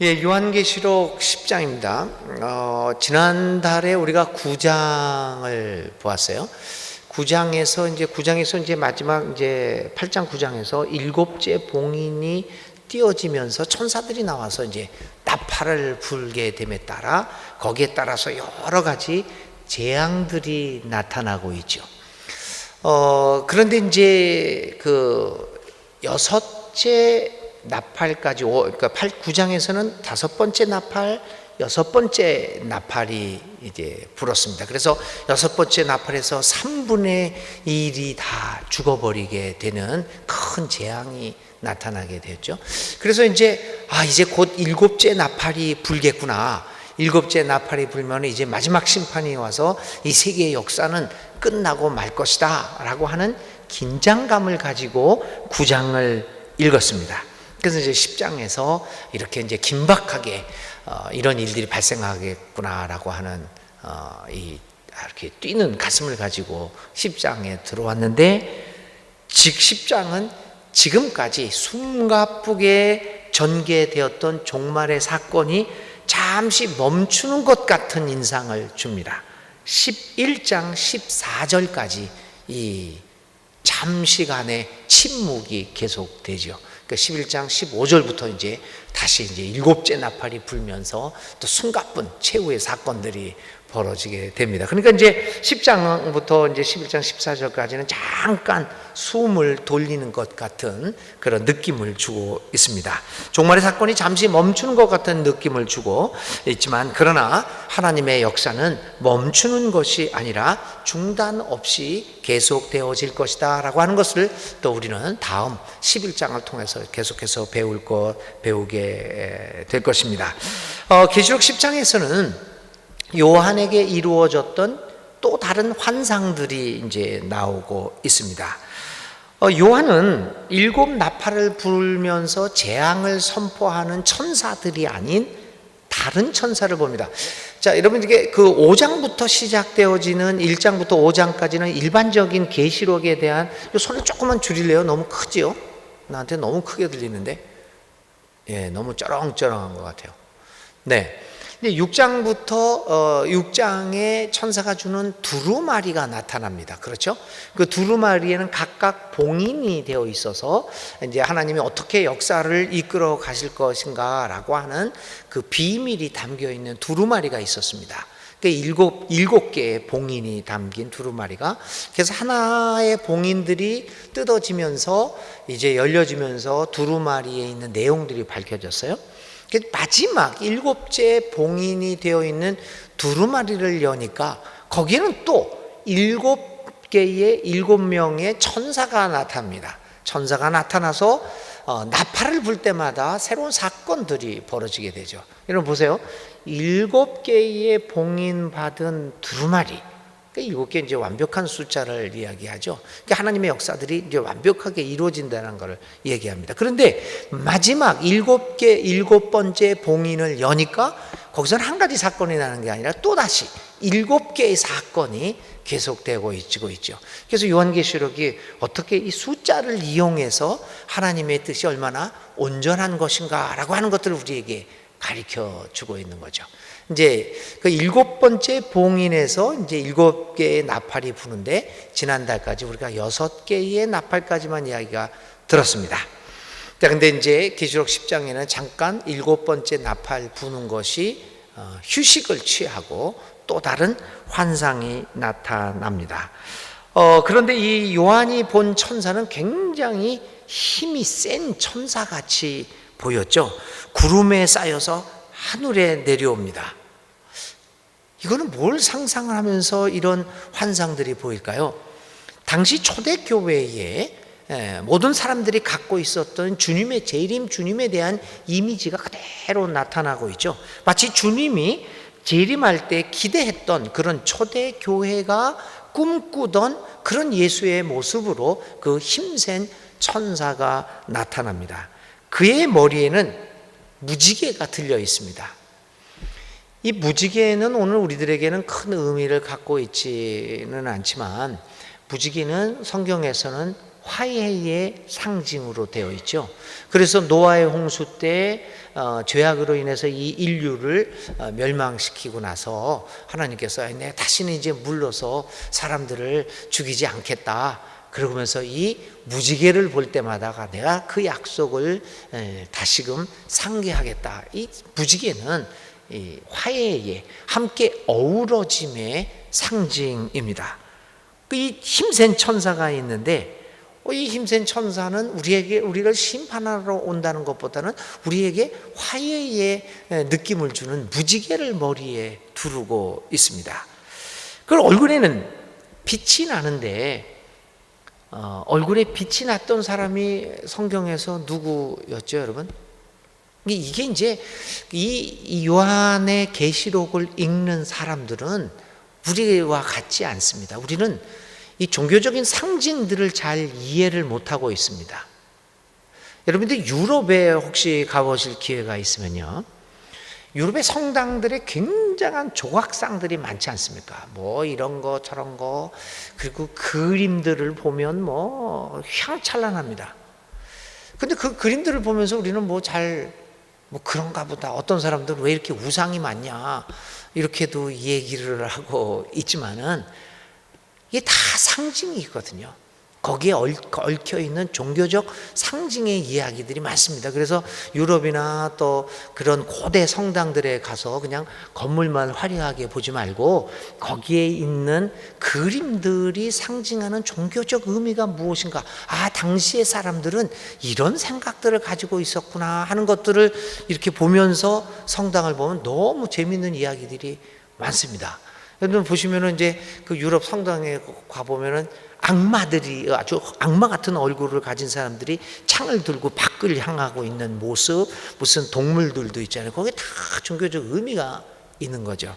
예, 요한계시록 10장입니다. 지난달에 우리가 9장을 보았어요. 9장에서 이제 마지막 이제 8장 9장에서 일곱째 봉인이 띄어지면서 천사들이 나와서 이제 나팔을 불게 됨에 따라 거기에 따라서 여러 가지 재앙들이 나타나고 있죠. 그런데 이제 그 여섯째 나팔까지, 그러니까 9장에서는 다섯 번째 나팔, 여섯 번째 나팔이 이제 불었습니다. 그래서 여섯 번째 나팔에서 3분의 1이 다 죽어버리게 되는 큰 재앙이 나타나게 되었죠. 그래서 이제 곧 일곱째 나팔이 불겠구나. 일곱째 나팔이 불면 이제 마지막 심판이 와서 이 세계의 역사는 끝나고 말 것이다 라고 하는 긴장감을 가지고 9장을 읽었습니다. 그래서 이제 10장에서 이렇게 이제 긴박하게 이런 일들이 발생하겠구나라고 하는 이렇게 뛰는 가슴을 가지고 10장에 들어왔는데, 10장은 지금까지 숨가쁘게 전개되었던 종말의 사건이 잠시 멈추는 것 같은 인상을 줍니다. 11장 14절까지 이 잠시간의 침묵이 계속되죠. 11장 15절부터 이제 다시 이제 일곱째 나팔이 불면서 또 숨가쁜 최후의 사건들이 벌어지게 됩니다. 그러니까 이제 10장부터 이제 11장 14절까지는 잠깐 숨을 돌리는 것 같은 그런 느낌을 주고 있습니다. 종말의 사건이 잠시 멈추는 것 같은 느낌을 주고 있지만, 그러나 하나님의 역사는 멈추는 것이 아니라 중단 없이 계속되어질 것이다 라고 하는 것을 또 우리는 다음 11장을 통해서 계속해서 배우게 될 것입니다. 계시록 10장에서는 요한에게 이루어졌던 또 다른 환상들이 이제 나오고 있습니다. 요한은 일곱 나팔을 불면서 재앙을 선포하는 천사들이 아닌 다른 천사를 봅니다. 자, 여러분, 이게 그 5장부터 시작되어지는 1장부터 5장까지는 일반적인 계시록에 대한, 소리 조금만 줄일래요? 너무 크지요? 나한테 너무 크게 들리는데, 너무 쩌렁쩌렁한 것 같아요. 네. 6장부터 6장에 천사가 주는 두루마리가 나타납니다. 그렇죠? 그 두루마리에는 각각 봉인이 되어 있어서 이제 하나님이 어떻게 역사를 이끌어 가실 것인가라고 하는 그 비밀이 담겨 있는 두루마리가 있었습니다. 일곱 개의 봉인이 담긴 두루마리가, 그래서 하나의 봉인들이 뜯어지면서 이제 열려지면서 두루마리에 있는 내용들이 밝혀졌어요. 마지막 일곱째 봉인이 되어 있는 두루마리를 여니까 거기에는 또 7명의 천사가 나타납니다. 천사가 나타나서 나팔을 불 때마다 새로운 사건들이 벌어지게 되죠. 여러분 보세요. 7개의 봉인 받은 두루마리, 7개 이제 완벽한 숫자를 이야기하죠. 그러니까 하나님의 역사들이 이제 완벽하게 이루어진다는 것을 얘기합니다. 그런데 마지막 일곱 번째 봉인을 여니까 거기서는 한 가지 사건이 나는 게 아니라 또다시 7개의 사건이 계속되고 있죠. 그래서 요한계시록이 어떻게 이 숫자를 이용해서 하나님의 뜻이 얼마나 온전한 것인가라고 하는 것들을 우리에게 가르쳐 주고 있는 거죠. 이제 그 7번째 봉인에서 이제 7개의 나팔이 부는데, 지난달까지 우리가 6개의 나팔까지만 이야기가 들었습니다. 자, 근데 이제 계시록 10장에는 잠깐 7번째 나팔 부는 것이 휴식을 취하고 또 다른 환상이 나타납니다. 그런데 이 요한이 본 천사는 굉장히 힘이 센 천사같이 보였죠. 구름에 쌓여서 하늘에 내려옵니다. 이거는 뭘 상상을 하면서 이런 환상들이 보일까요? 당시 초대교회에 모든 사람들이 갖고 있었던 주님의 재림, 주님에 대한 이미지가 그대로 나타나고 있죠. 마치 주님이 재림할 때 기대했던 그런 초대교회가 꿈꾸던 그런 예수의 모습으로 그 힘센 천사가 나타납니다. 그의 머리에는 무지개가 들려 있습니다. 이 무지개는 오늘 우리들에게는 큰 의미를 갖고 있지는 않지만, 무지개는 성경에서는 화해의 상징으로 되어 있죠. 그래서 노아의 홍수 때 죄악으로 인해서 이 인류를 멸망시키고 나서 하나님께서 내 다시는 이제 물러서 사람들을 죽이지 않겠다. 그러면서 이 무지개를 볼 때마다가 내가 그 약속을 다시금 상기하겠다. 이 무지개는 이 화해의 함께 어우러짐의 상징입니다. 이 힘센 천사가 있는데 이 힘센 천사는 우리를 심판하러 온다는 것보다는 우리에게 화해의 느낌을 주는 무지개를 머리에 두르고 있습니다. 그 얼굴에는 빛이 나는데 얼굴에 빛이 났던 사람이 성경에서 누구였죠, 여러분? 이게 이제 이 요한의 계시록을 읽는 사람들은 우리와 같지 않습니다. 우리는 이 종교적인 상징들을 잘 이해를 못하고 있습니다. 여러분들 유럽에 혹시 가보실 기회가 있으면요, 유럽의 성당들에 굉장한 조각상들이 많지 않습니까? 뭐 이런 거 저런 거, 그리고 그림들을 보면 뭐 휘황찬란합니다. 근데 그 그림들을 보면서 우리는 뭐 그런가 보다, 어떤 사람들은 왜 이렇게 우상이 많냐 이렇게도 얘기를 하고 있지만은 이게 다 상징이거든요. 거기에 얽혀 있는 종교적 상징의 이야기들이 많습니다. 그래서 유럽이나 또 그런 고대 성당들에 가서 그냥 건물만 화려하게 보지 말고 거기에 있는 그림들이 상징하는 종교적 의미가 무엇인가, 당시의 사람들은 이런 생각들을 가지고 있었구나 하는 것들을 이렇게 보면서 성당을 보면 너무 재밌는 이야기들이 많습니다. 여러분 보시면은 이제 그 유럽 성당에 가보면은 악마들이, 아주 악마 같은 얼굴을 가진 사람들이 창을 들고 밖을 향하고 있는 모습, 무슨 동물들도 있잖아요. 거기에 다 종교적 의미가 있는 거죠.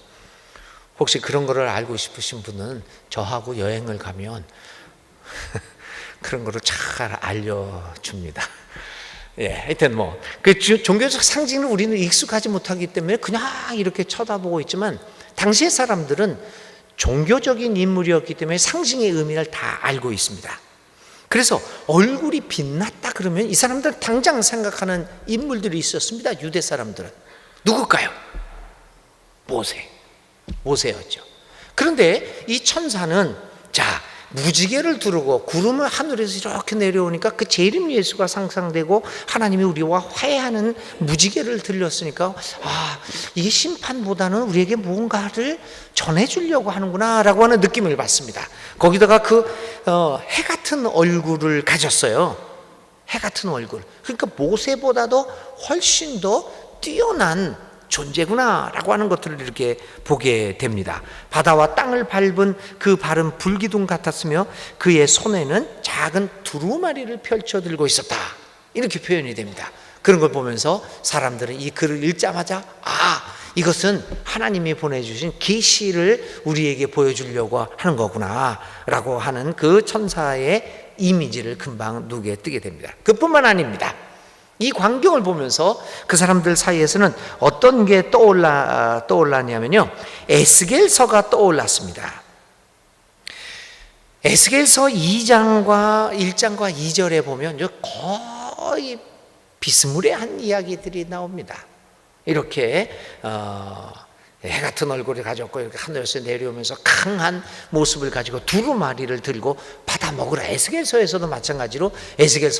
혹시 그런 거를 알고 싶으신 분은 저하고 여행을 가면 그런 거를 잘 알려줍니다. 하여튼 그 종교적 상징을 우리는 익숙하지 못하기 때문에 그냥 이렇게 쳐다보고 있지만, 당시의 사람들은 종교적인 인물이었기 때문에 상징의 의미를 다 알고 있습니다. 그래서 얼굴이 빛났다 그러면 이 사람들은 당장 생각하는 인물들이 있었습니다. 유대 사람들은 누굴까요? 모세였죠. 그런데 이 천사는 무지개를 두르고 구름을 하늘에서 이렇게 내려오니까 그 재림 예수가 상상되고 하나님이 우리와 화해하는 무지개를 들렸으니까 이게 심판보다는 우리에게 무언가를 전해주려고 하는구나 라고 하는 느낌을 받습니다. 거기다가 해 같은 얼굴을 가졌어요. 해 같은 얼굴. 그러니까 모세보다도 훨씬 더 뛰어난 존재구나 라고 하는 것들을 이렇게 보게 됩니다. 바다와 땅을 밟은 그 발은 불기둥 같았으며 그의 손에는 작은 두루마리를 펼쳐 들고 있었다, 이렇게 표현이 됩니다. 그런 걸 보면서 사람들은 이 글을 읽자마자 이것은 하나님이 보내주신 계시를 우리에게 보여주려고 하는 거구나 라고 하는 그 천사의 이미지를 금방 눈에 뜨게 됩니다. 그뿐만 아닙니다. 이 광경을 보면서 그 사람들 사이에서는 어떤 게 떠올랐냐면요, 에스겔서가 떠올랐습니다. 에스겔서 2장과 1장과 2절에 보면 거의 비스무리한 이야기들이 나옵니다. 이렇게 해 같은 얼굴을 가졌고 이렇게 하늘에서 내려오면서 강한 모습을 가지고 두루마리를 들고 받아 먹으라. 에스겔서에서도 마찬가지로 에스겔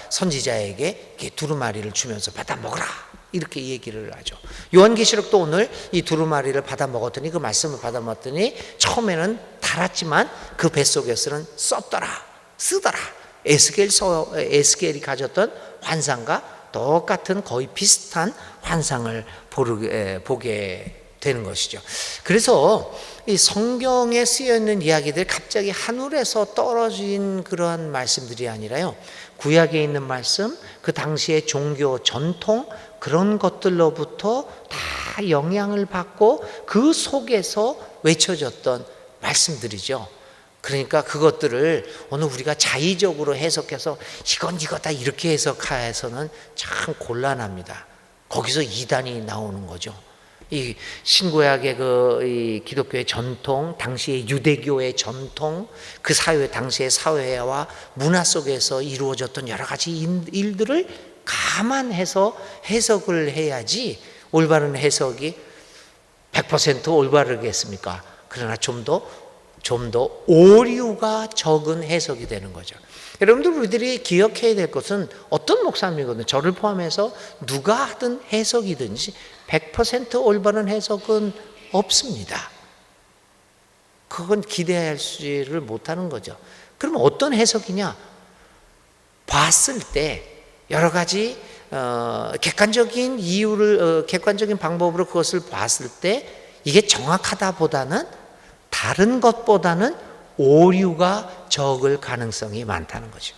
선지자에게 두루마리를 주면서 받아 먹으라 이렇게 얘기를 하죠. 요한계시록도 오늘 이 두루마리를 받아 먹었더니, 그 말씀을 받아 먹었더니 처음에는 달았지만 그 뱃속에서는 쓰더라. 에스겔이 가졌던 환상과 똑같은 거의 비슷한 환상을 보게 되는 것이죠. 그래서 이 성경에 쓰여 있는 이야기들이 갑자기 하늘에서 떨어진 그러한 말씀들이 아니라요, 구약에 있는 말씀, 그 당시의 종교 전통, 그런 것들로부터 다 영향을 받고 그 속에서 외쳐졌던 말씀들이죠. 그러니까 그것들을 오늘 우리가 자의적으로 해석해서 이건 이거다 이렇게 해석해서는 참 곤란합니다. 거기서 이단이 나오는 거죠. 이 신구약의 이 기독교의 전통, 당시의 유대교의 전통, 그 사회 당시의 사회와 문화 속에서 이루어졌던 여러 가지 일들을 감안해서 해석을 해야지 올바른 해석이 100% 올바르겠습니까? 그러나 좀 더 오류가 적은 해석이 되는 거죠. 여러분들 우리들이 기억해야 될 것은 어떤 목사님이거든 저를 포함해서 누가 하든 해석이든지 100% 올바른 해석은 없습니다. 그건 기대할지를 못하는 거죠. 그러면 어떤 해석이냐? 봤을 때 여러 가지 객관적인 이유를 객관적인 방법으로 그것을 봤을 때 이게 정확하다보다는 다른 것보다는 오류가 적을 가능성이 많다는 거죠.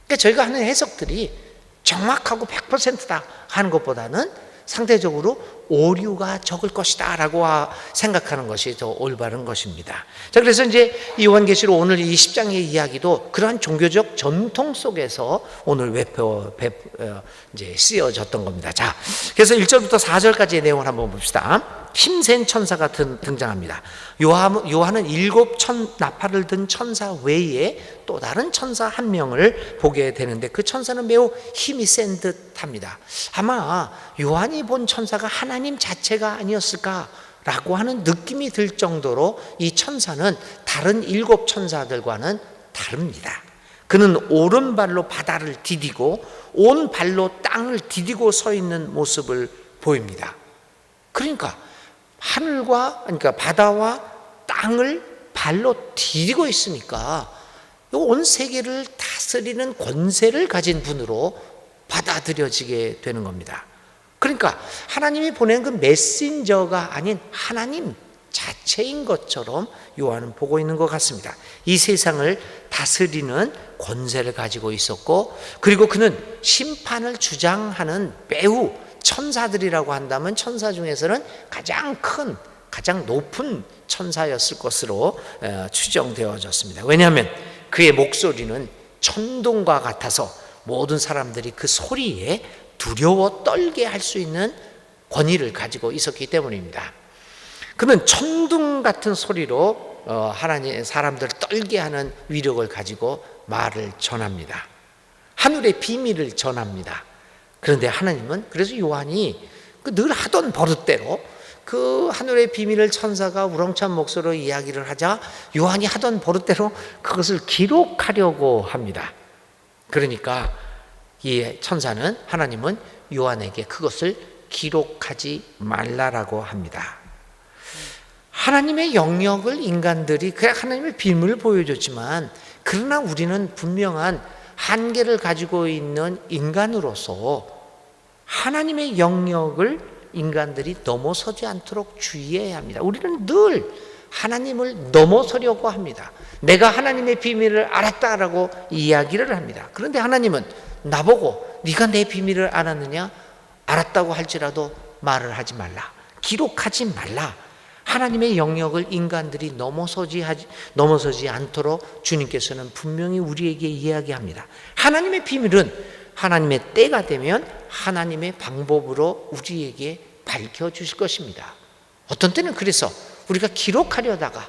그러니까 저희가 하는 해석들이 정확하고 100%다 하는 것보다는 상대적으로 오류가 적을 것이다 라고 생각하는 것이 더 올바른 것입니다. 자, 그래서 이제 요한계시록 오늘 이 10장의 이야기도 그러한 종교적 전통 속에서 오늘 이제 쓰여졌던 겁니다. 자, 그래서 1절부터 4절까지의 내용을 한번 봅시다. 힘센 천사가 등장합니다. 요한은 7 나팔을 든 천사 외에 또 다른 천사 한 명을 보게 되는데 그 천사는 매우 힘이 센 듯합니다. 아마 요한이 본 천사가 하나님 자체가 아니었을까라고 하는 느낌이 들 정도로 이 천사는 다른 7 천사들과는 다릅니다. 그는 오른발로 바다를 디디고 온 발로 땅을 디디고 서 있는 모습을 보입니다. 그러니까 그러니까 바다와 땅을 발로 디디고 있으니까 온 세계를 다스리는 권세를 가진 분으로 받아들여지게 되는 겁니다. 그러니까 하나님이 보낸 그 메신저가 아닌 하나님 자체인 것처럼 요한은 보고 있는 것 같습니다. 이 세상을 다스리는 권세를 가지고 있었고, 그리고 그는 심판을 주장하는 매우 천사들이라고 한다면 천사 중에서는 가장 큰, 가장 높은 천사였을 것으로 추정되어졌습니다. 왜냐하면 그의 목소리는 천둥과 같아서 모든 사람들이 그 소리에 두려워 떨게 할 수 있는 권위를 가지고 있었기 때문입니다. 그는 천둥 같은 소리로 하나님 사람들을 떨게 하는 위력을 가지고 말을 전합니다. 하늘의 비밀을 전합니다. 그런데 하나님은, 그래서 요한이 늘 하던 버릇대로 그 하늘의 비밀을 천사가 우렁찬 목소리로 이야기를 하자 요한이 하던 버릇대로 그것을 기록하려고 합니다. 그러니까 이 천사는, 하나님은 요한에게 그것을 기록하지 말라라고 합니다. 하나님의 영역을 인간들이, 그냥 하나님의 비밀을 보여줬지만, 그러나 우리는 분명한 한계를 가지고 있는 인간으로서 하나님의 영역을 인간들이 넘어서지 않도록 주의해야 합니다. 우리는 늘 하나님을 넘어서려고 합니다. 내가 하나님의 비밀을 알았다라고 이야기를 합니다. 그런데 하나님은 나보고 네가 내 비밀을 알았느냐? 알았다고 할지라도 말을 하지 말라. 기록하지 말라. 하나님의 영역을 인간들이 넘어서지 않도록 주님께서는 분명히 우리에게 이야기합니다. 하나님의 비밀은 하나님의 때가 되면 하나님의 방법으로 우리에게 밝혀주실 것입니다. 어떤 때는 그래서 우리가 기록하려다가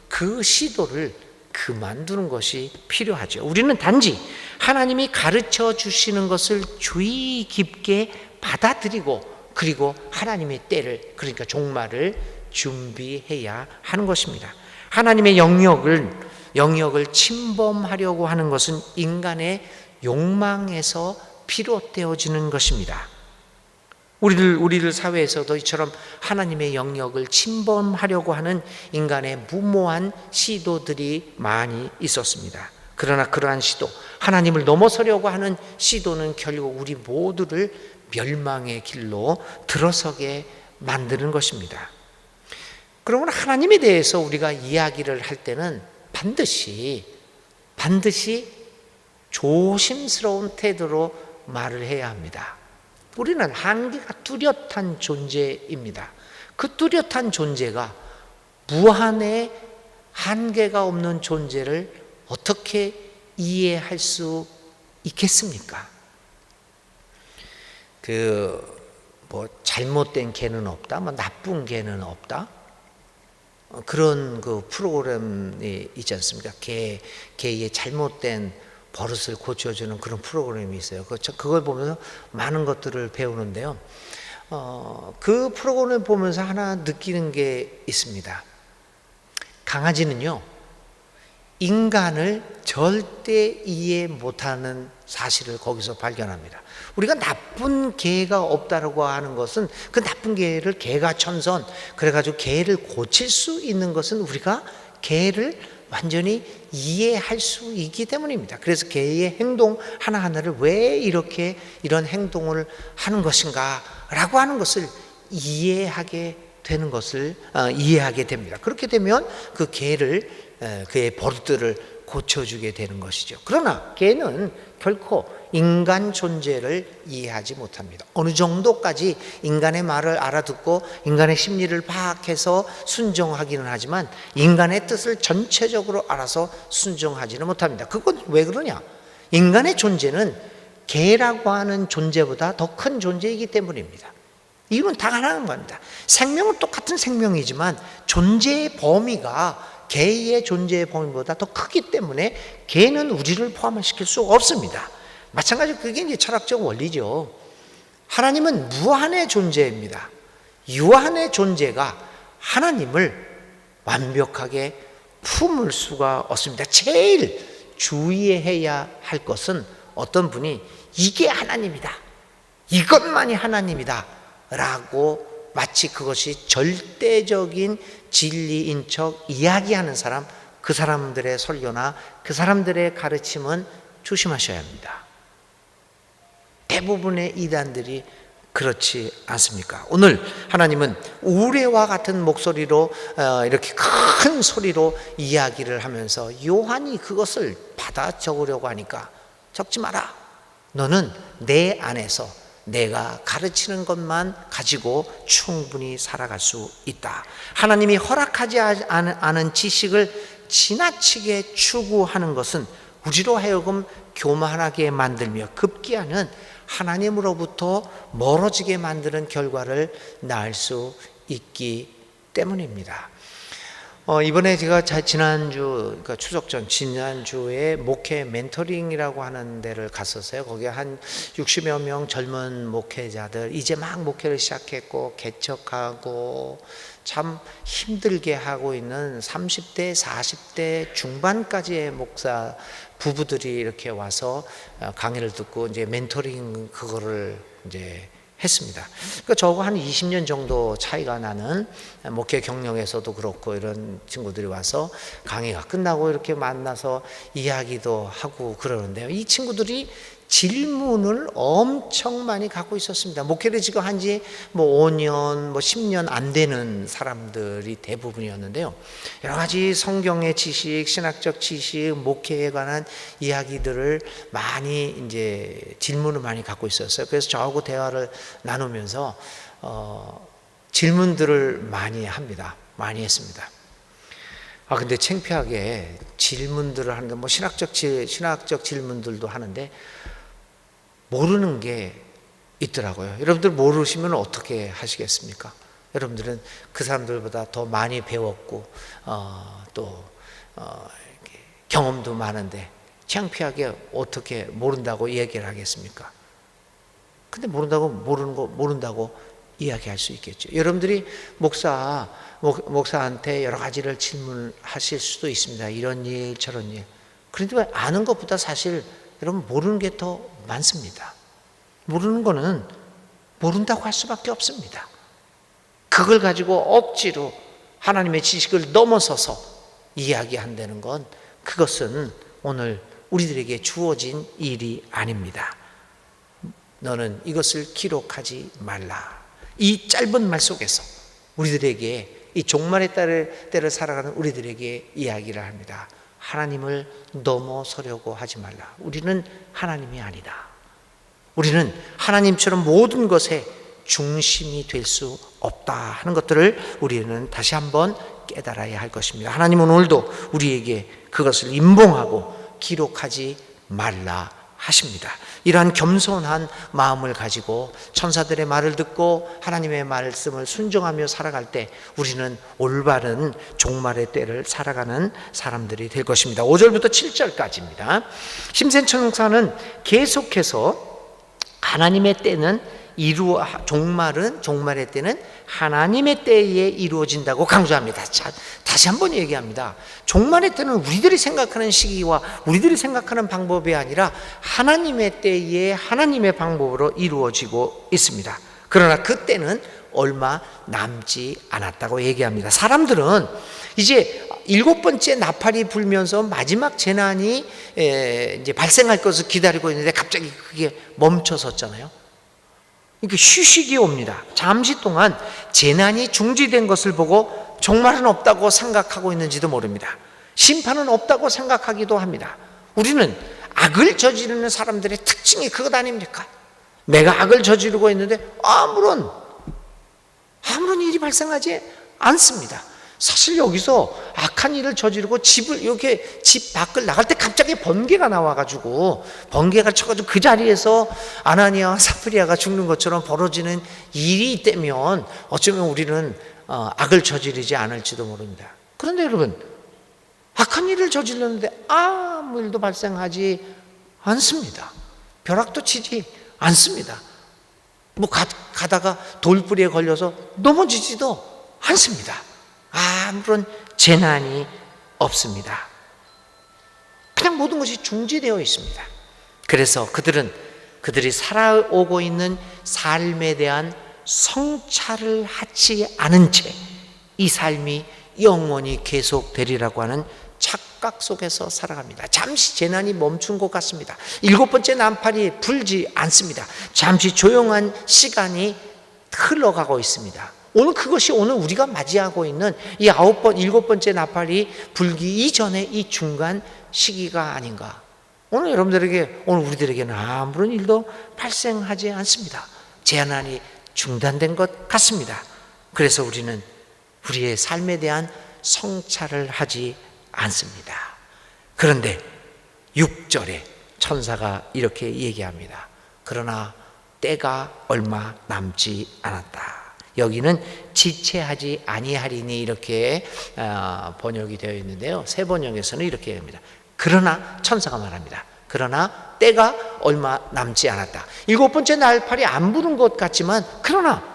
그 시도를 그만두는 것이 필요하죠. 우리는 단지 하나님이 가르쳐 주시는 것을 주의 깊게 받아들이고, 그리고 하나님의 때를, 그러니까 종말을 준비해야 하는 것입니다. 하나님의 영역을 침범하려고 하는 것은 인간의 욕망에서 비롯되어지는 것입니다. 우리들 사회에서도 이처럼 하나님의 영역을 침범하려고 하는 인간의 무모한 시도들이 많이 있었습니다. 그러나 그러한 시도, 하나님을 넘어서려고 하는 시도는 결국 우리 모두를 멸망의 길로 들어서게 만드는 것입니다. 그러면 하나님에 대해서 우리가 이야기를 할 때는 반드시 조심스러운 태도로 말을 해야 합니다. 우리는 한계가 뚜렷한 존재입니다. 그 뚜렷한 존재가 무한의 한계가 없는 존재를 어떻게 이해할 수 있겠습니까? 뭐 잘못된 개는 없다, 뭐 나쁜 개는 없다. 그런 그 프로그램이 있지 않습니까? 개의 잘못된 버릇을 고쳐주는 그런 프로그램이 있어요. 그걸 보면서 많은 것들을 배우는데요. 그 프로그램을 보면서 하나 느끼는 게 있습니다. 강아지는요, 인간을 절대 이해 못하는 사실을 거기서 발견합니다. 우리가 나쁜 개가 없다고 하는 것은 그 나쁜 개를 개가천선, 그래가지고 개를 고칠 수 있는 것은 우리가 개를 완전히 이해할 수 있기 때문입니다. 그래서 개의 행동 하나하나를 왜 이렇게 이런 행동을 하는 것인가 라고 하는 것을 이해하게 되는 것을 이해하게 됩니다. 그렇게 되면 그 개를 그의 버릇들을 고쳐주게 되는 것이죠. 그러나 개는 결코 인간 존재를 이해하지 못합니다. 어느 정도까지 인간의 말을 알아듣고 인간의 심리를 파악해서 순종하기는 하지만 인간의 뜻을 전체적으로 알아서 순종하지는 못합니다. 그건 왜 그러냐? 인간의 존재는 개라고 하는 존재보다 더 큰 존재이기 때문입니다. 이유는 당연한 겁니다. 생명은 똑같은 생명이지만 존재의 범위가 개의 존재의 범위보다 더 크기 때문에 개는 우리를 포함시킬 수 없습니다. 마찬가지로 그게 이제 철학적 원리죠. 하나님은 무한의 존재입니다. 유한의 존재가 하나님을 완벽하게 품을 수가 없습니다. 제일 주의해야 할 것은 어떤 분이 이게 하나님이다, 이것만이 하나님이다 라고 마치 그것이 절대적인 진리인 척 이야기하는 사람, 그 사람들의 설교나 그 사람들의 가르침은 조심하셔야 합니다. 대부분의 이단들이 그렇지 않습니까? 오늘 하나님은 우레와 같은 목소리로 이렇게 큰 소리로 이야기를 하면서 요한이 그것을 받아 적으려고 하니까 적지 마라. 너는 내 안에서 내가 가르치는 것만 가지고 충분히 살아갈 수 있다. 하나님이 허락하지 않은 지식을 지나치게 추구하는 것은 우리로 하여금 교만하게 만들며 급기야는 하나님으로부터 멀어지게 만드는 결과를 낳을 수 있기 때문입니다. 이번에 제가 지난주, 그러니까 추석 전 지난주에 목회 멘토링이라고 하는 데를 갔었어요. 거기에 한 60여 명 젊은 목회자들, 이제 막 목회를 시작했고 개척하고 참 힘들게 하고 있는 30대, 40대 중반까지의 목사 부부들이 이렇게 와서 강의를 듣고 이제 멘토링 그거를 이제 했습니다. 그러니까 저하고 한 20년 정도 차이가 나는 목회 경력에서도 그렇고 이런 친구들이 와서 강의가 끝나고 이렇게 만나서 이야기도 하고 그러는데요. 이 친구들이 질문을 엄청 많이 갖고 있었습니다. 목회를 지금 한지 뭐 5년, 뭐 10년 안 되는 사람들이 대부분이었는데요. 여러 가지 성경의 지식, 신학적 지식, 목회에 관한 이야기들을 많이 이제 질문을 많이 갖고 있었어요. 그래서 저하고 대화를 나누면서 질문들을 많이 합니다. 많이 했습니다. 근데 창피하게 질문들을 하는데 뭐 신학적 질문들도 하는데 모르는 게 있더라고요. 여러분들 모르시면 어떻게 하시겠습니까? 여러분들은 그 사람들보다 더 많이 배웠고 또 경험도 많은데 창피하게 어떻게 모른다고 얘기를 하겠습니까? 근데 모른다고 이야기할 수 있겠죠. 여러분들이 목사한테 여러 가지를 질문하실 수도 있습니다. 이런 일 저런 일. 그런데 아는 것보다 사실 여러분 모르는 게 더 많습니다. 모르는 거는 모른다고 할 수밖에 없습니다. 그걸 가지고 억지로 하나님의 지식을 넘어서서 이야기한다는 건 그것은 오늘 우리들에게 주어진 일이 아닙니다. 너는 이것을 기록하지 말라. 이 짧은 말 속에서 우리들에게 이 종말의 때를 살아가는 우리들에게 이야기를 합니다. 하나님을 넘어서려고 하지 말라. 우리는 하나님이 아니다. 우리는 하나님처럼 모든 것의 중심이 될 수 없다 하는 것들을 우리는 다시 한번 깨달아야 할 것입니다. 하나님은 오늘도 우리에게 그것을 임봉하고 기록하지 말라 하십니다. 이러한 겸손한 마음을 가지고 천사들의 말을 듣고 하나님의 말씀을 순종하며 살아갈 때 우리는 올바른 종말의 때를 살아가는 사람들이 될 것입니다. 5절부터 7절까지입니다. 심센천사는 계속해서 하나님의 때는 종말의 때는 하나님의 때에 이루어진다고 강조합니다. 자, 다시 한번 얘기합니다. 종말의 때는 우리들이 생각하는 시기와 우리들이 생각하는 방법이 아니라 하나님의 때에 하나님의 방법으로 이루어지고 있습니다. 그러나 그 때는 얼마 남지 않았다고 얘기합니다. 사람들은 이제 7번째 나팔이 불면서 마지막 재난이 이제 발생할 것을 기다리고 있는데 갑자기 그게 멈춰섰잖아요. 그러니까 휴식이 옵니다. 잠시 동안 재난이 중지된 것을 보고 종말은 없다고 생각하고 있는지도 모릅니다. 심판은 없다고 생각하기도 합니다. 우리는 악을 저지르는 사람들의 특징이 그것 아닙니까? 내가 악을 저지르고 있는데 아무런 일이 발생하지 않습니다. 사실 여기서 악한 일을 저지르고 이렇게 집 밖을 나갈 때 갑자기 번개가 나와가지고 번개가 쳐가지고 그 자리에서 아나니아와 사프리아가 죽는 것처럼 벌어지는 일이 있다면 어쩌면 우리는 악을 저지르지 않을지도 모릅니다. 그런데 여러분, 악한 일을 저질렀는데 아무 일도 발생하지 않습니다. 벼락도 치지 않습니다. 가다가 돌뿌리에 걸려서 넘어지지도 않습니다. 아무런 재난이 없습니다. 그냥 모든 것이 중지되어 있습니다. 그래서 그들이 살아오고 있는 삶에 대한 성찰을 하지 않은 채 이 삶이 영원히 계속되리라고 하는 착각 속에서 살아갑니다. 잠시 재난이 멈춘 것 같습니다. 7번째 나팔이 불지 않습니다. 잠시 조용한 시간이 흘러가고 있습니다. 그것이 오늘 우리가 맞이하고 있는 이 7번째 나팔이 불기 이전의 이 중간 시기가 아닌가. 오늘 우리들에게는 아무런 일도 발생하지 않습니다. 재난이 중단된 것 같습니다. 그래서 우리는 우리의 삶에 대한 성찰을 하지 않습니다. 그런데 6절에 천사가 이렇게 얘기합니다. 그러나 때가 얼마 남지 않았다. 여기는 지체하지 아니하리니 이렇게 번역이 되어 있는데요. 새 번역에서는 이렇게 합니다. 그러나 천사가 말합니다. 그러나 때가 얼마 남지 않았다. 7번째 나팔이 안 부른 것 같지만 그러나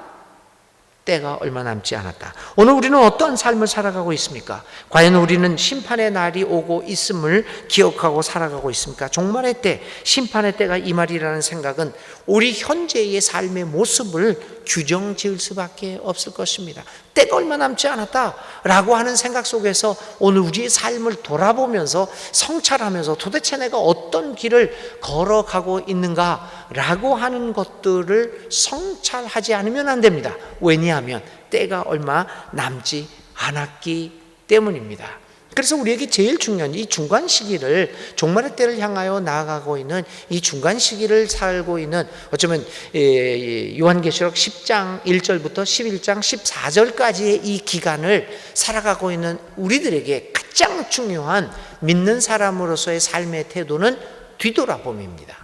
때가 얼마 남지 않았다. 오늘 우리는 어떤 삶을 살아가고 있습니까? 과연 우리는 심판의 날이 오고 있음을 기억하고 살아가고 있습니까? 종말의 때, 심판의 때가 이 말이라는 생각은 우리 현재의 삶의 모습을 규정 지을 수밖에 없을 것입니다. 때가 얼마 남지 않았다라고 하는 생각 속에서 오늘 우리의 삶을 돌아보면서 성찰하면서 도대체 내가 어떤 길을 걸어가고 있는가라고 하는 것들을 성찰하지 않으면 안 됩니다. 왜냐하면 때가 얼마 남지 않았기 때문입니다. 그래서 우리에게 제일 중요한 이 중간 시기를, 종말의 때를 향하여 나아가고 있는 이 중간 시기를 살고 있는, 어쩌면 요한계시록 10장 1절부터 11장 14절까지의 이 기간을 살아가고 있는 우리들에게 가장 중요한 믿는 사람으로서의 삶의 태도는 뒤돌아봄입니다.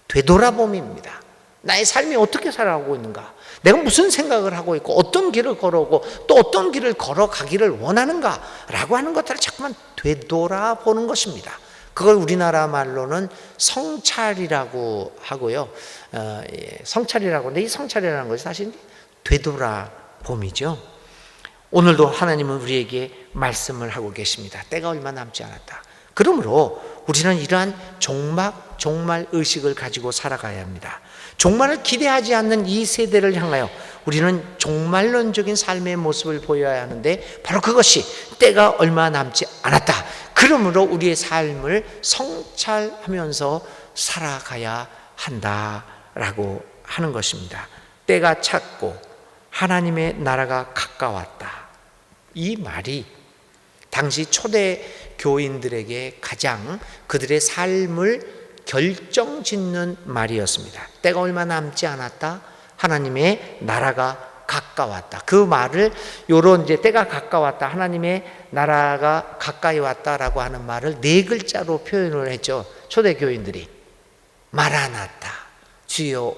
되돌아봄입니다. 나의 삶이 어떻게 살아가고 있는가? 내가 무슨 생각을 하고 있고 어떤 길을 걸어오고 또 어떤 길을 걸어가기를 원하는가라고 하는 것들을 자꾸만 되돌아보는 것입니다. 그걸 우리나라 말로는 성찰이라고 하고요. 성찰이라고 하는데 이 성찰이라는 것이 사실 되돌아봄이죠. 오늘도 하나님은 우리에게 말씀을 하고 계십니다. 때가 얼마 남지 않았다. 그러므로 우리는 이러한 종말 의식을 가지고 살아가야 합니다. 종말을 기대하지 않는 이 세대를 향하여 우리는 종말론적인 삶의 모습을 보여야 하는데 바로 그것이 때가 얼마 남지 않았다. 그러므로 우리의 삶을 성찰하면서 살아가야 한다라고 하는 것입니다. 때가 찼고 하나님의 나라가 가까웠다. 이 말이 당시 초대 교인들에게 가장 그들의 삶을 결정짓는 말이었습니다. 때가 얼마 남지 않았다. 하나님의 나라가 가까웠다. 그 말을 요런 이제 때가 가까웠다. 하나님의 나라가 가까이 왔다라고 하는 말을 4글자로 표현을 했죠. 초대 교인들이. 마라나타, 주여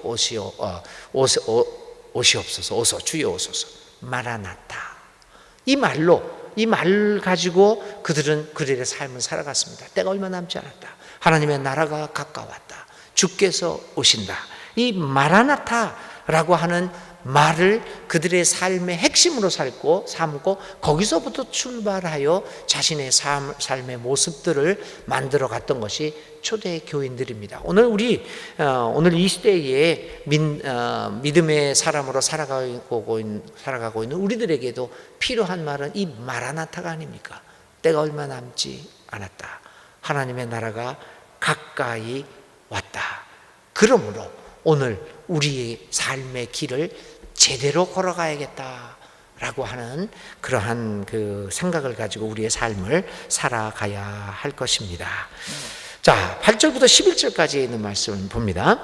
오시옵소서, 오소, 주여 오소서, 마라나타. 이 말 가지고 그들의 삶을 살아갔습니다. 때가 얼마 남지 않았다. 하나님의 나라가 가까웠다. 주께서 오신다. 이 마라나타라고 하는 말을 그들의 삶의 핵심으로 삼고 거기서부터 출발하여 자신의 삶의 모습들을 만들어 갔던 것이 초대 교인들입니다. 오늘 이 시대에 믿음의 사람으로 살아가고 있는 우리들에게도 필요한 말은 이 마라나타가 아닙니까? 때가 얼마 남지 않았다. 하나님의 나라가 가까이 왔다. 그러므로 오늘 우리의 삶의 길을 제대로 걸어가야겠다라고 하는 그러한 그 생각을 가지고 우리의 삶을 살아가야 할 것입니다. 자, 8절부터 11절까지 있는 말씀을 봅니다.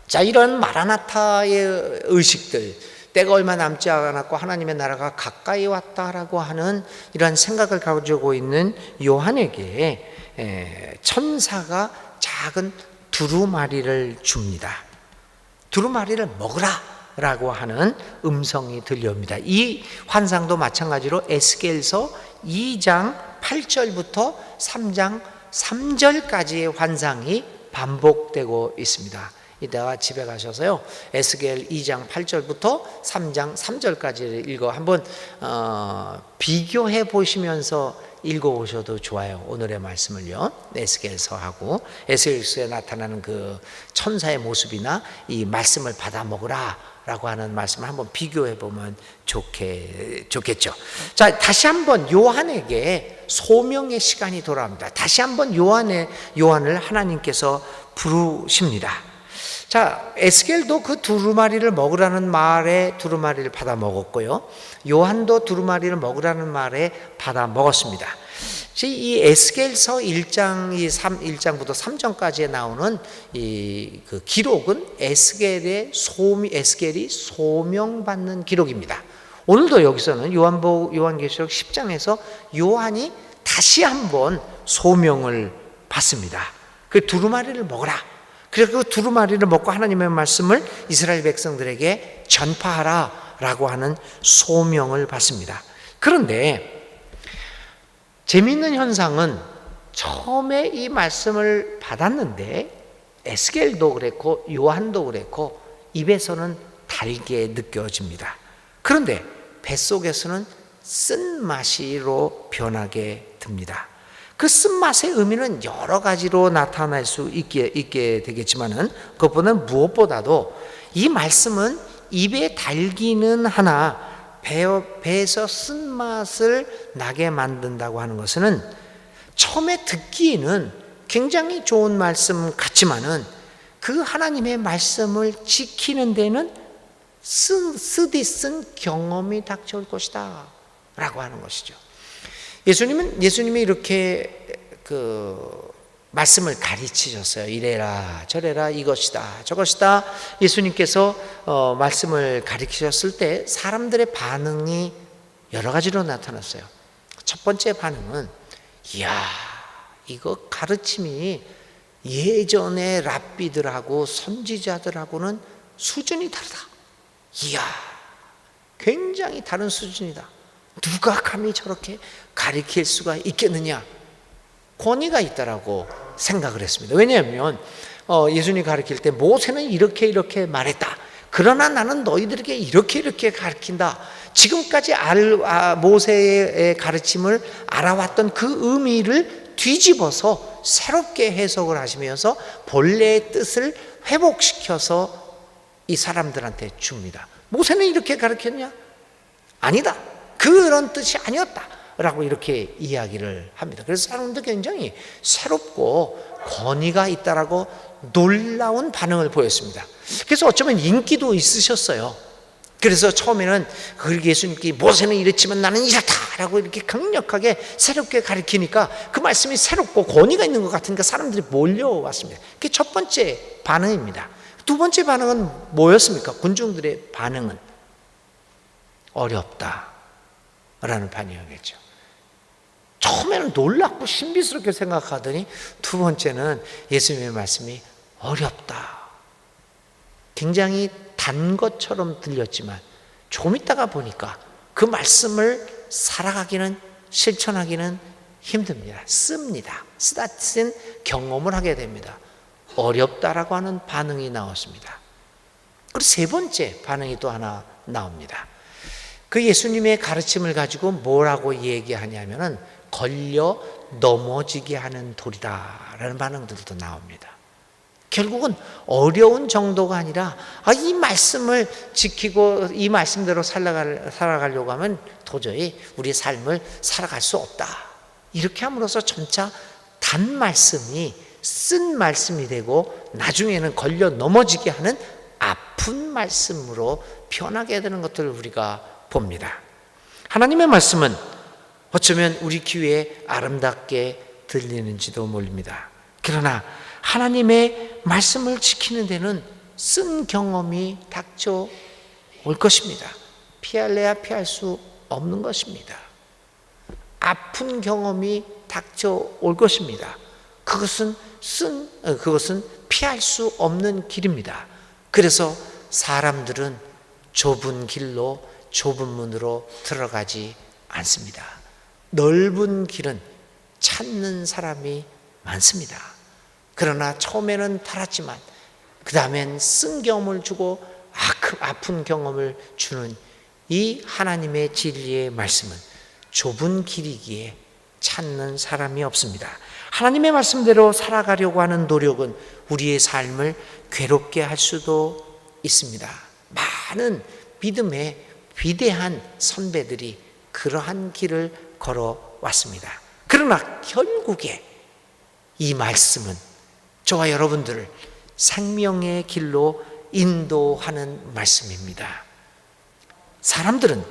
자, 이런 마라나타의 의식들, 때가 얼마 남지 않았고 하나님의 나라가 가까이 왔다라고 하는 이러한 생각을 가지고 있는 요한에게 천사가 작은 두루마리를 줍니다. 두루마리를 먹으라 라고 하는 음성이 들려옵니다. 이 환상도 마찬가지로 에스겔서 2장 8절부터 3장 3절까지의 환상이 반복되고 있습니다. 이따가 집에 가셔서요, 에스겔 2장 8절부터 3장 3절까지를 읽어 한번 비교해 보시면서 읽어오셔도 좋아요. 오늘의 말씀을요, 에스겔서하고 에스겔서에 나타나는 그 천사의 모습이나 이 말씀을 받아 먹으라 라고 하는 말씀을 한번 비교해 보면 좋겠죠. 자, 다시 한번 요한에게 소명의 시간이 돌아옵니다. 다시 한번 요한을 하나님께서 부르십니다. 자, 에스겔도 그 두루마리를 먹으라는 말에 두루마리를 받아 먹었고요, 요한도 두루마리를 먹으라는 말에 받아 먹었습니다. 이 에스겔서 1장부터 3장까지에 나오는 그 기록은 에스겔이 소명받는 기록입니다. 오늘도 여기서는 요한계시록 10장에서 요한이 다시 한번 소명을 받습니다. 그 두루마리를 먹어라. 그래서 그 두루마리를 먹고 하나님의 말씀을 이스라엘 백성들에게 전파하라 라고 하는 소명을 받습니다. 그런데 재미있는 현상은 처음에 이 말씀을 받았는데 에스겔도 그랬고 요한도 그랬고 입에서는 달게 느껴집니다. 그런데 뱃속에서는 쓴맛이로 변하게 됩니다. 그 쓴맛의 의미는 여러 가지로 나타날 수 있게 되겠지만은 그것보다는 무엇보다도 이 말씀은 입에 달기는 하나 배에서 쓴맛을 나게 만든다고 하는 것은 처음에 듣기에는 굉장히 좋은 말씀 같지만은 그 하나님의 말씀을 지키는 데는 쓰디쓴 경험이 닥쳐올 것이다 라고 하는 것이죠. 예수님이 이렇게 그 말씀을 가르치셨어요. 이래라 저래라 이것이다 저것이다. 예수님께서 말씀을 가르치셨을 때 사람들의 반응이 여러 가지로 나타났어요. 첫 번째 반응은 이야, 이거 가르침이 예전의 랍비들하고 선지자들하고는 수준이 다르다. 이야, 굉장히 다른 수준이다. 누가 감히 저렇게 가르칠 수가 있겠느냐. 권위가 있다라고 생각을 했습니다. 왜냐하면 예수님이 가르칠 때 모세는 이렇게 말했다. 그러나 나는 너희들에게 이렇게 가르친다. 지금까지 모세의 가르침을 알아왔던 그 의미를 뒤집어서 새롭게 해석을 하시면서 본래의 뜻을 회복시켜서 이 사람들한테 줍니다. 모세는 이렇게 가르쳤냐? 아니다. 그런 뜻이 아니었다 라고 이렇게 이야기를 합니다. 그래서 사람들 굉장히 새롭고 권위가 있다라고 놀라운 반응을 보였습니다. 그래서 어쩌면 인기도 있으셨어요. 그래서 처음에는 예수님께 모세는 이랬지만 나는 이렇다라고 이렇게 강력하게 새롭게 가르치니까 그 말씀이 새롭고 권위가 있는 것 같으니까 사람들이 몰려왔습니다. 그게 첫 번째 반응입니다. 두 번째 반응은 뭐였습니까? 군중들의 반응은 어렵다라는 반응이었죠. 처음에는 놀랍고 신비스럽게 생각하더니 두 번째는 예수님의 말씀이 어렵다. 굉장히 단 것처럼 들렸지만 조금 있다가 보니까 그 말씀을 살아가기는, 실천하기는 힘듭니다. 쓰다 쓴 경험을 하게 됩니다. 어렵다라고 하는 반응이 나왔습니다. 그리고 세 번째 반응이 또 하나 나옵니다. 그 예수님의 가르침을 가지고 뭐라고 얘기하냐면은 걸려 넘어지게 하는 돌이다라는 반응들도 나옵니다. 결국은 어려운 정도가 아니라 이 말씀을 지키고 이 말씀대로 살아가려고 하면 도저히 우리의 삶을 살아갈 수 없다. 이렇게 함으로써 점차 단 말씀이 쓴 말씀이 되고 나중에는 걸려 넘어지게 하는 아픈 말씀으로 변하게 되는 것들을 우리가 봅니다. 하나님의 말씀은 어쩌면 우리 귀에 아름답게 들리는지도 모릅니다. 그러나 하나님의 말씀을 지키는 데는 쓴 경험이 닥쳐올 것입니다. 피할래야 피할 수 없는 것입니다. 아픈 경험이 닥쳐올 것입니다. 그것은 피할 수 없는 길입니다. 그래서 사람들은 좁은 길로 좁은 문으로 들어가지 않습니다. 넓은 길은 찾는 사람이 많습니다. 그러나 처음에는 달았지만 그 다음엔 쓴 경험을 주고 아픈 경험을 주는 이 하나님의 진리의 말씀은 좁은 길이기에 찾는 사람이 없습니다. 하나님의 말씀대로 살아가려고 하는 노력은 우리의 삶을 괴롭게 할 수도 있습니다. 많은 믿음의 위대한 선배들이 그러한 길을 걸어왔습니다. 그러나 결국에 이 말씀은 저와 여러분들을 생명의 길로 인도하는 말씀입니다. 사람들은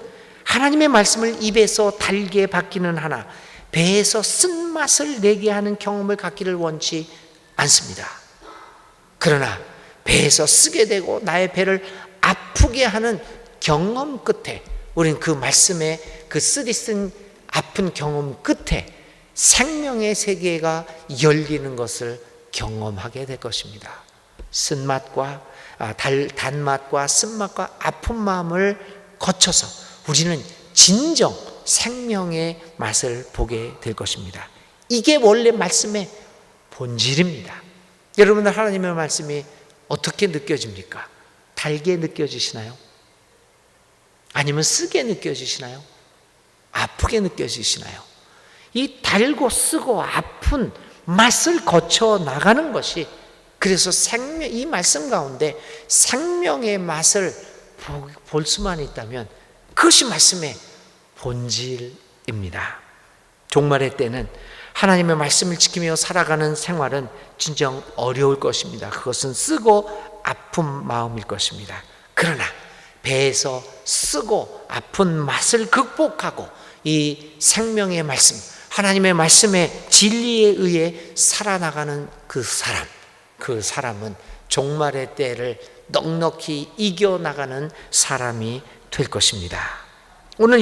하나님의 말씀을 입에서 달게 받기는 하나 배에서 쓴맛을 내게 하는 경험을 갖기를 원치 않습니다. 그러나 배에서 쓰게 되고 나의 배를 아프게 하는 경험 끝에 우리는 그 말씀의 그 쓰디쓴 아픈 경험 끝에 생명의 세계가 열리는 것을 경험하게 될 것입니다. 쓴맛과 단맛과 쓴맛과 아픈 마음을 거쳐서 우리는 진정 생명의 맛을 보게 될 것입니다. 이게 원래 말씀의 본질입니다. 여러분들 하나님의 말씀이 어떻게 느껴집니까? 달게 느껴지시나요? 아니면 쓰게 느껴지시나요? 아프게 느껴지시나요? 이 달고 쓰고 아픈 맛을 거쳐 나가는 것이 그래서 이 말씀 가운데 생명의 맛을 볼 수만 있다면 그것이 말씀의 본질입니다. 종말의 때는 하나님의 말씀을 지키며 살아가는 생활은 진정 어려울 것입니다. 그것은 쓰고 아픈 마음일 것입니다. 그러나 배에서 쓰고 아픈 맛을 극복하고 이 생명의 말씀, 하나님의 말씀의 진리에 의해 살아나가는 그 사람은 종말의 때를 넉넉히 이겨나가는 사람이 될 것입니다. 오늘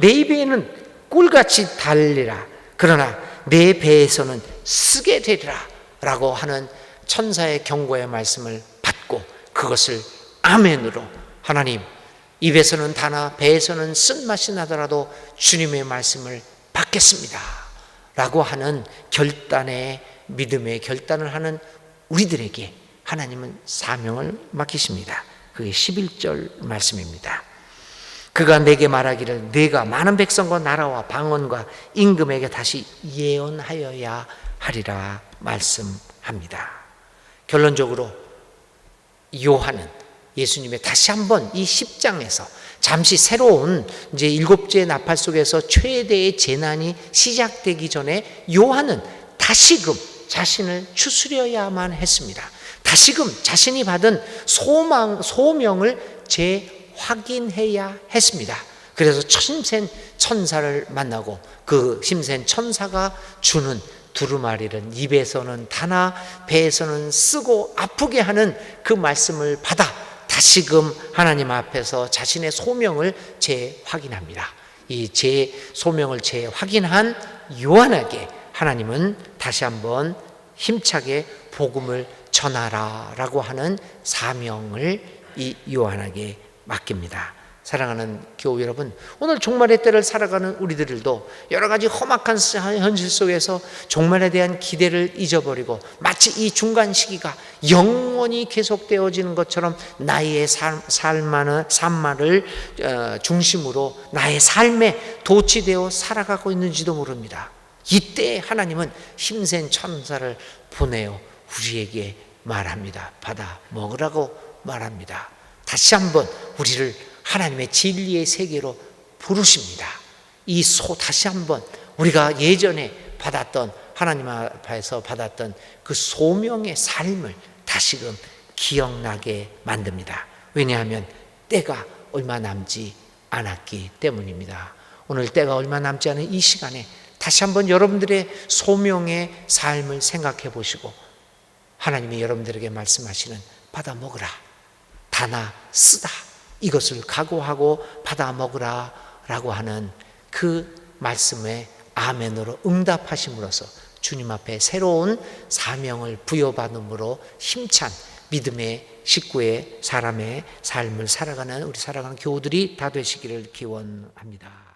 내 입에는 꿀같이 달리라 그러나 내 배에서는 쓰게 되리라 라고 하는 천사의 경고의 말씀을 받고 그것을 아멘으로 하나님 입에서는 다나 배에서는 쓴맛이 나더라도 주님의 말씀을 받겠습니다 라고 하는 믿음의 결단을 하는 우리들에게 하나님은 사명을 맡기십니다. 그게 11절 말씀입니다. 그가 내게 말하기를 내가 많은 백성과 나라와 방언과 임금에게 다시 예언하여야 하리라 말씀합니다. 결론적으로 요한은 예수님의 다시 한번 이 10장에서 잠시 새로운 이제 7째 나팔 속에서 최대의 재난이 시작되기 전에 요한은 다시금 자신을 추스려야만 했습니다. 다시금 자신이 받은 소명을 재확인해야 했습니다. 그래서 힘센 천사를 만나고 그 힘센 천사가 주는 두루마리를 입에서는 다나 배에서는 쓰고 아프게 하는 그 말씀을 받아 다시금 하나님 앞에서 자신의 소명을 재확인합니다. 이 소명을 재확인한 요한에게 하나님은 다시 한번 힘차게 복음을 전하라라고 하는 사명을 이 요한에게 맡깁니다. 사랑하는 교우 여러분, 오늘 종말의 때를 살아가는 우리들도 여러 가지 험악한 현실 속에서 종말에 대한 기대를 잊어버리고 마치 이 중간 시기가 영원히 계속되어지는 것처럼 나의 삶만을 중심으로 나의 삶에 도취되어 살아가고 있는지도 모릅니다. 이때 하나님은 힘센 천사를 보내어 우리에게 말합니다. 받아 먹으라고 말합니다. 다시 한번 우리를 하나님의 진리의 세계로 부르십니다. 다시 한번 우리가 예전에 받았던, 하나님 앞에서 받았던 그 소명의 삶을 다시금 기억나게 만듭니다. 왜냐하면 때가 얼마 남지 않았기 때문입니다. 오늘 때가 얼마 남지 않은 이 시간에 다시 한번 여러분들의 소명의 삶을 생각해 보시고 하나님이 여러분들에게 말씀하시는 받아 먹으라, 다나 쓰다, 이것을 각오하고 받아 먹으라 라고 하는 그 말씀에 아멘으로 응답하심으로써 주님 앞에 새로운 사명을 부여받음으로 힘찬 믿음의 식구의 사람의 삶을 살아가는 우리 살아가는 교우들이 다 되시기를 기원합니다.